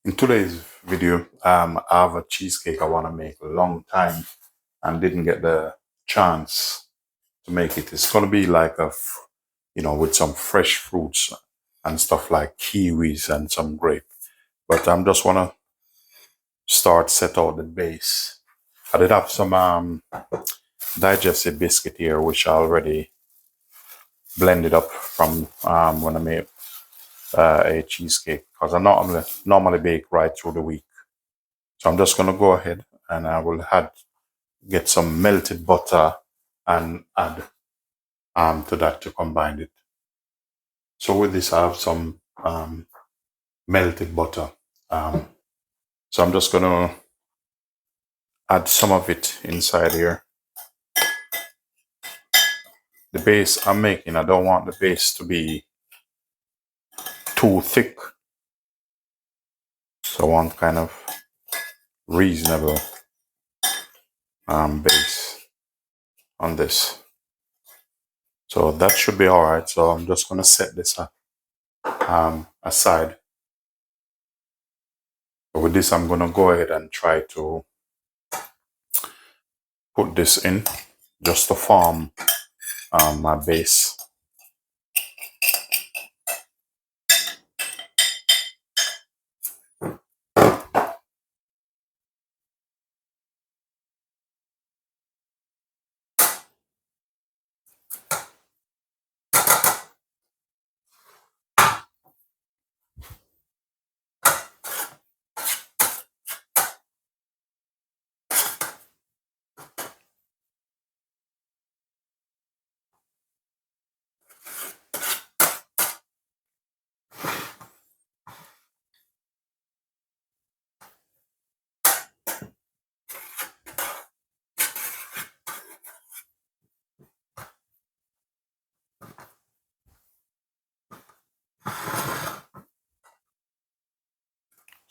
In today's video, I have a cheesecake I want to make a long time and didn't get the chance to make it. It's going to be like with some fresh fruits and stuff like kiwis and some grape. But I'm just want to set out the base. I did have some digestive biscuit here, which I already blended up from when I made a cheesecake, because I normally bake right through the week. So I'm just going to go ahead and I will get some melted butter and add to that to combine it. So with this, I have some melted butter. So I'm just going to add some of it inside here. The base I'm making, I don't want the base to be too thick. So I want kind of reasonable base on this. So that should be all right. So I'm just going to set this aside. So with this, I'm going to go ahead and try to put this in just to form my base.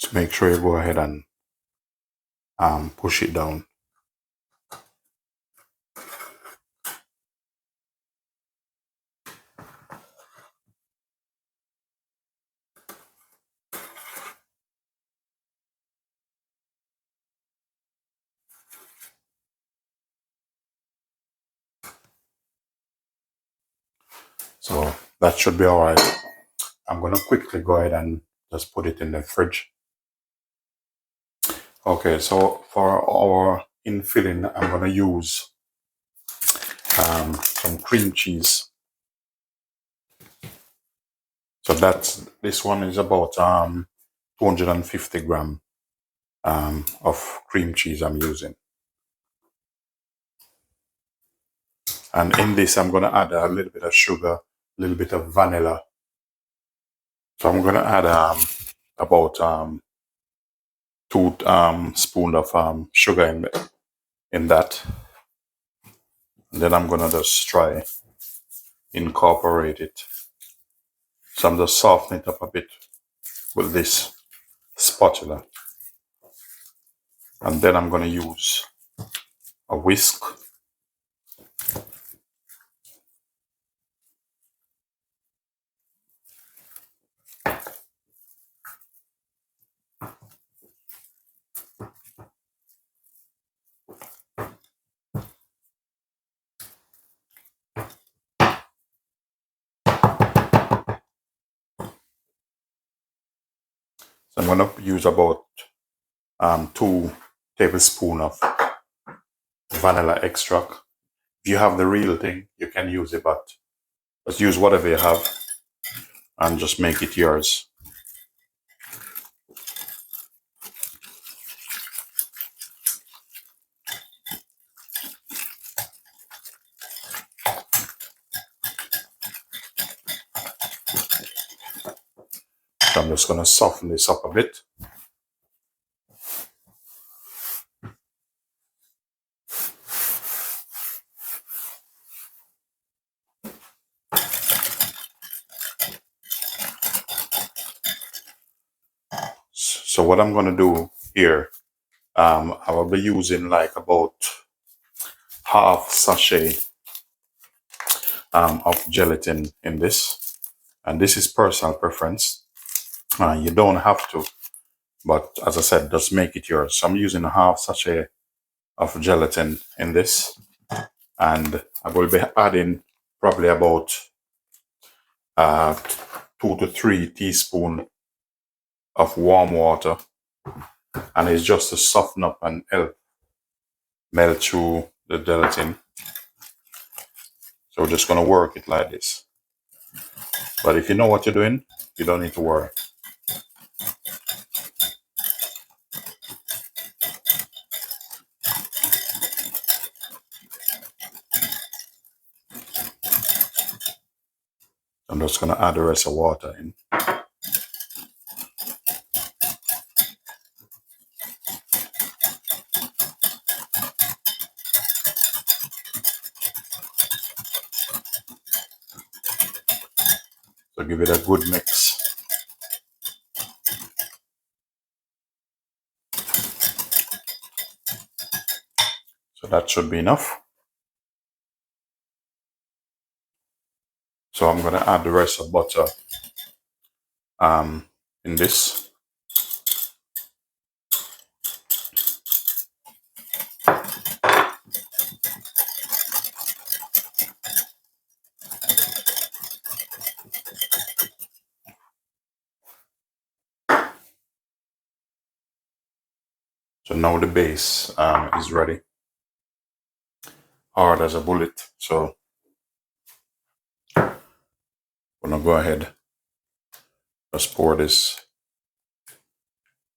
So make sure you go ahead and push it down. So that should be all right. I'm going to quickly go ahead and just put it in the fridge. Okay, so for our infilling, I'm going to use some cream cheese. So this one is about 250 gram of cream cheese I'm using. And in this, I'm going to add a little bit of sugar, a little bit of vanilla. So I'm going to add about 2 spoons of sugar in that. And then I'm going to just try incorporate it. So I'm just softening it up a bit with this spatula. And then I'm going to use a whisk. So I'm going to use about 2 tablespoons of vanilla extract. If you have the real thing, you can use it, but just use whatever you have and just make it yours. So I'm just going to soften this up a bit. So what I'm going to do here, I will be using like about half sachet of gelatin in this. And this is personal preference. You don't have to But as I said, just make it yours. So I'm using a half sachet of gelatin in this, and I will be adding probably about 2 to 3 teaspoons of warm water, and it's just to soften up and help melt through the gelatin. So we're just going to work it like this. But if you know what you're doing, you don't need to worry. I'm just going to add the rest of water in. So give it a good mix. So that should be enough. So I'm going to add the rest of butter in this. So now the base is ready. Hard as a bullet. So I'm going to go ahead, just pour this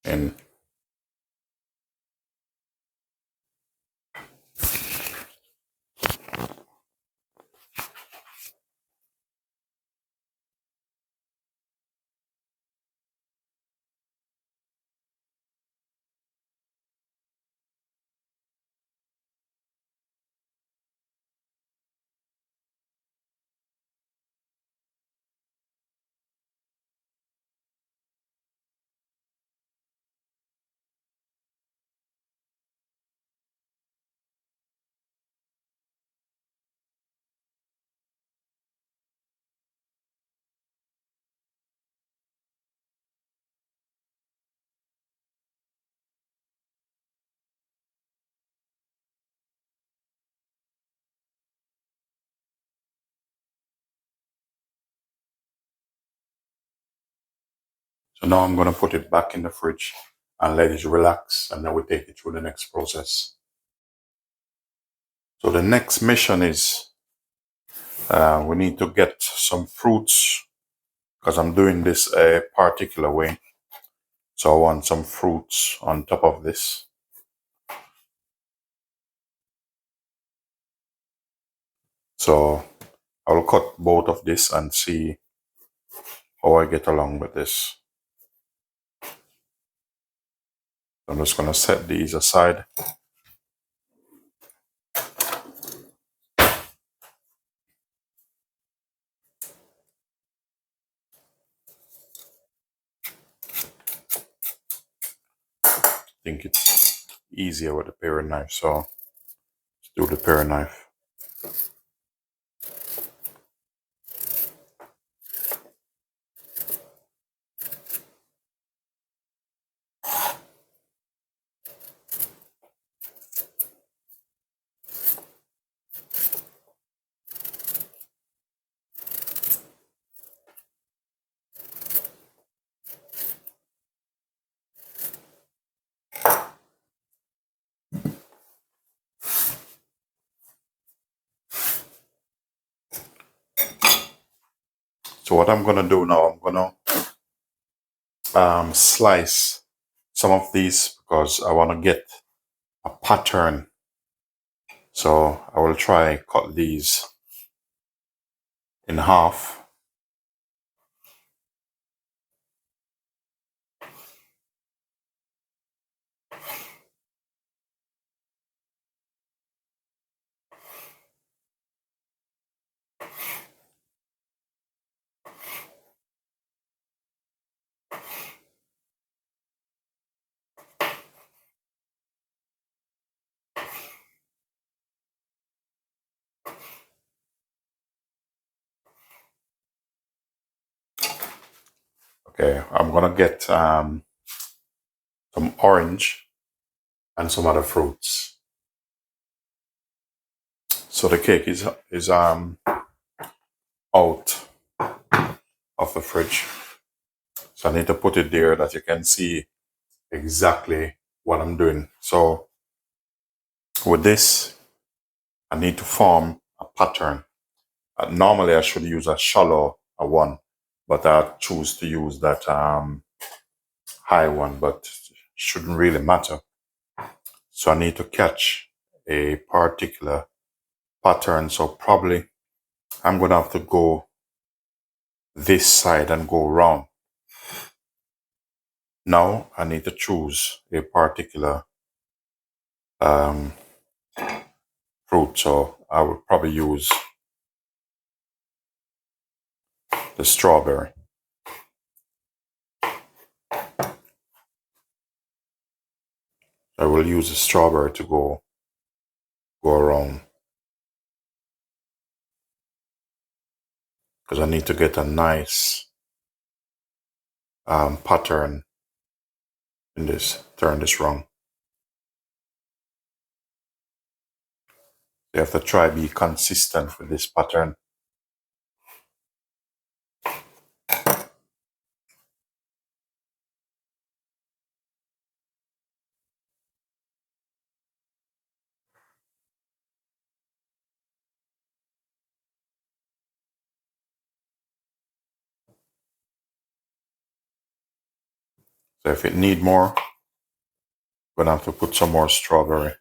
in. So now I'm going to put it back in the fridge and let it relax, and then we take it through the next process. So the next mission is we need to get some fruits, because I'm doing this a particular way. So I want some fruits on top of this. So I'll cut both of this and see how I get along with this. I'm just going to set these aside. I think it's easier with a paring knife, so let's do the paring knife. So what I'm going to do now, I'm going to slice some of these because I want to get a pattern. So I will try cut these in half. Okay, I'm going to get some orange, and some other fruits. So the cake is out of the fridge. So I need to put it there that you can see exactly what I'm doing. So with this, I need to form a pattern. Normally I should use a shallow one, but I choose to use that high one, but it shouldn't really matter. So I need to catch a particular pattern. So probably I'm going to have to go this side and go round. Now I need to choose a particular fruit. So I would probably use the strawberry. I will use the strawberry to go around because I need to get a nice pattern in this. Turn this wrong. You have to try be consistent with this pattern. So if it need more, I'm gonna have to put some more strawberry.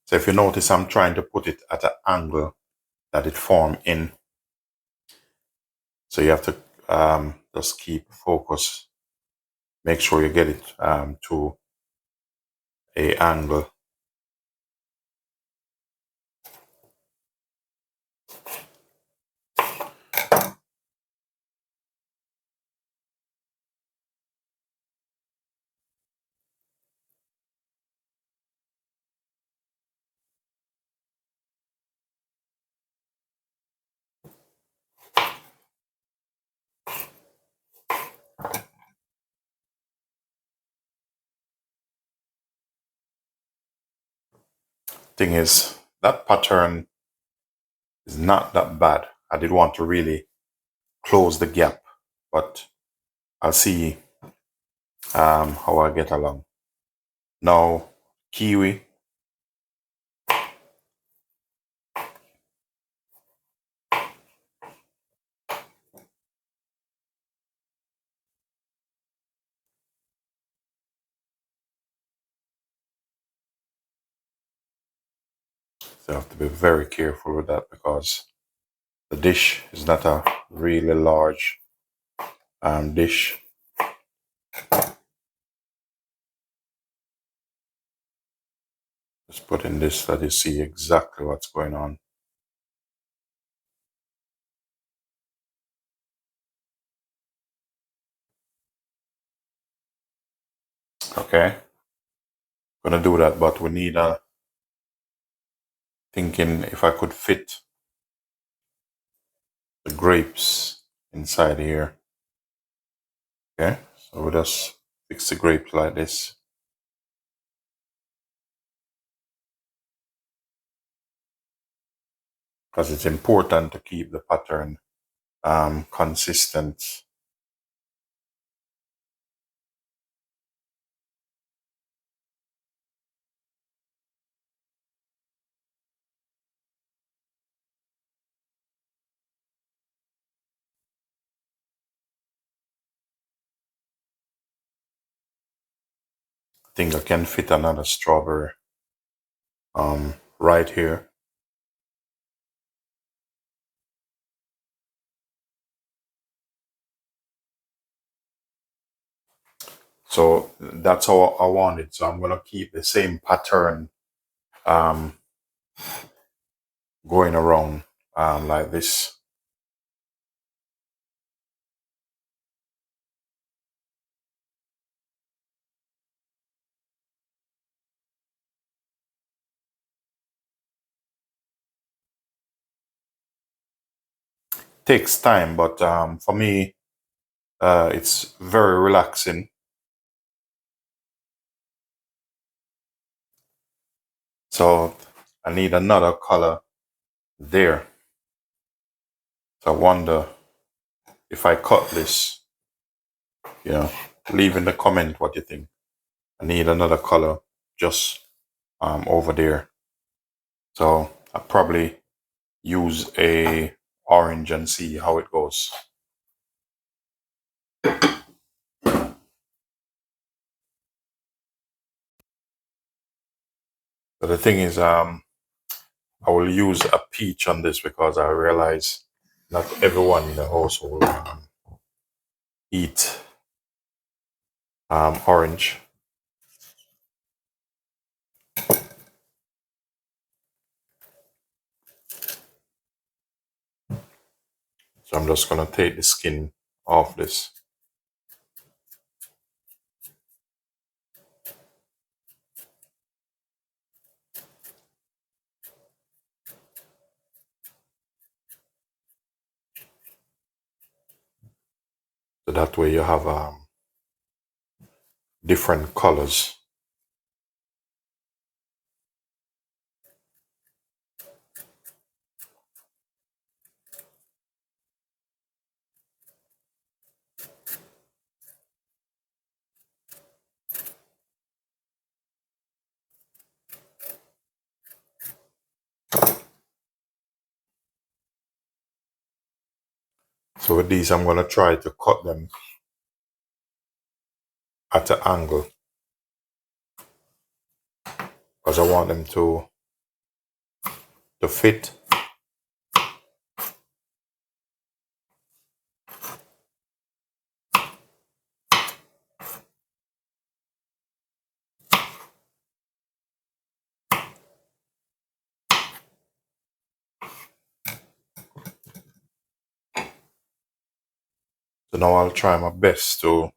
So if you notice, I'm trying to put it at an angle that it form in. So you have to just keep focus. Make sure you get it to a angle. Thing is, that pattern is not that bad. I did want to really close the gap, but I'll see how I get along. Now, kiwi. So I have to be very careful with that because the dish is not a really large dish. Just put in this so that you see exactly what's going on. Okay, gonna do that, but we need a thinking if I could fit the grapes inside here. Okay, so we'll just fix the grapes like this. Because it's important to keep the pattern consistent. I think I can fit another strawberry right here. So that's how I want it. So I'm gonna keep the same pattern going around like this. takes time, but for me, it's very relaxing. So I need another color there. So I wonder if I cut this, you know, leave in the comment what you think. I need another color just over there. So I probably use a orange and see how it goes. But the thing is, I will use a peach on this because I realize not everyone in the household eat orange. So I'm just gonna take the skin off this. So that way you have different colors. So with these, I'm gonna try to cut them at an angle because I want them to fit. So now I'll try my best to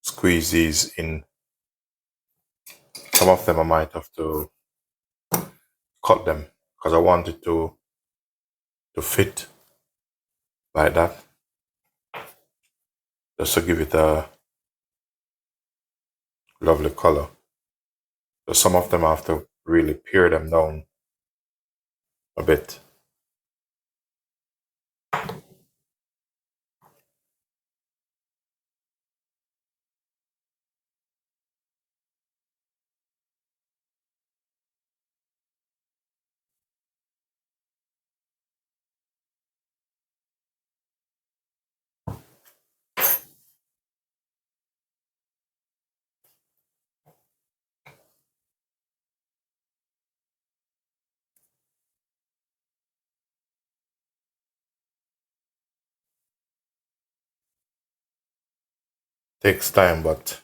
squeeze these in. Some of them I might have to cut them because I want it to fit like that, just to give it a lovely color. So some of them I have to really pare them down a bit. Takes time, but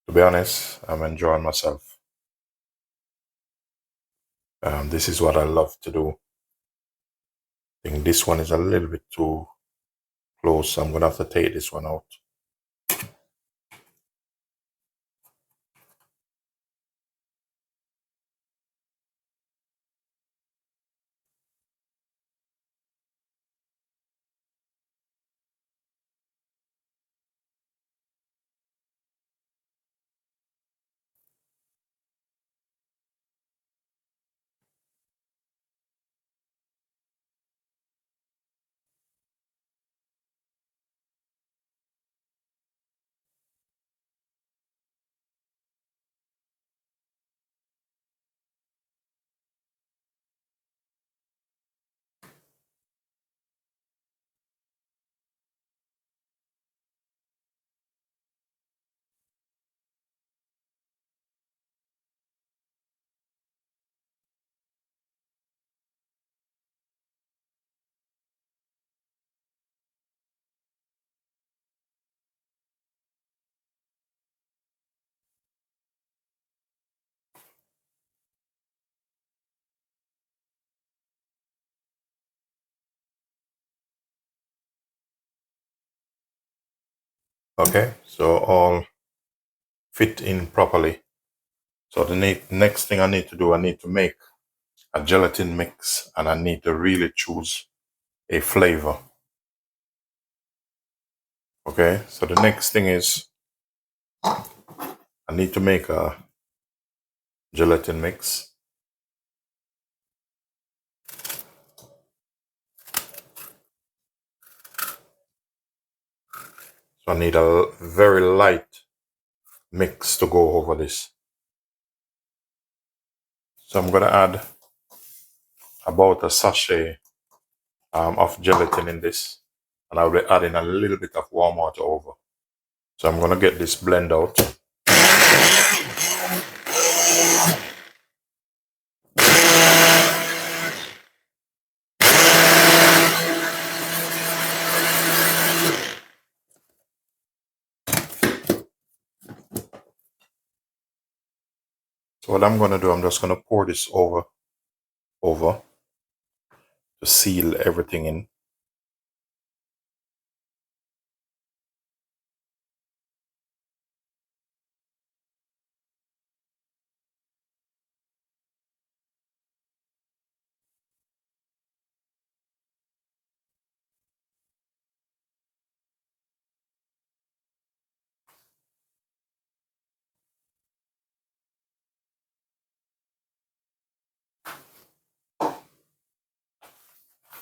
to be honest, I'm enjoying myself. This is what I love to do. I think this one is a little bit too close, so I'm gonna have to take this one out. Okay, so all fit in properly. So the next thing I need to do, I need to make a gelatin mix, and I need to really choose a flavor. Okay, so the next thing is I need to make a gelatin mix. So I need a very light mix to go over this. So I'm gonna add about a sachet of gelatin in this, and I'll be adding a little bit of warm water over. So I'm gonna get this blend out. So what I'm gonna do, I'm just gonna pour this over to seal everything in.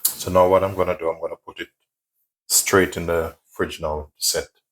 So now what I'm gonna do, I'm gonna put it straight in the fridge now to set.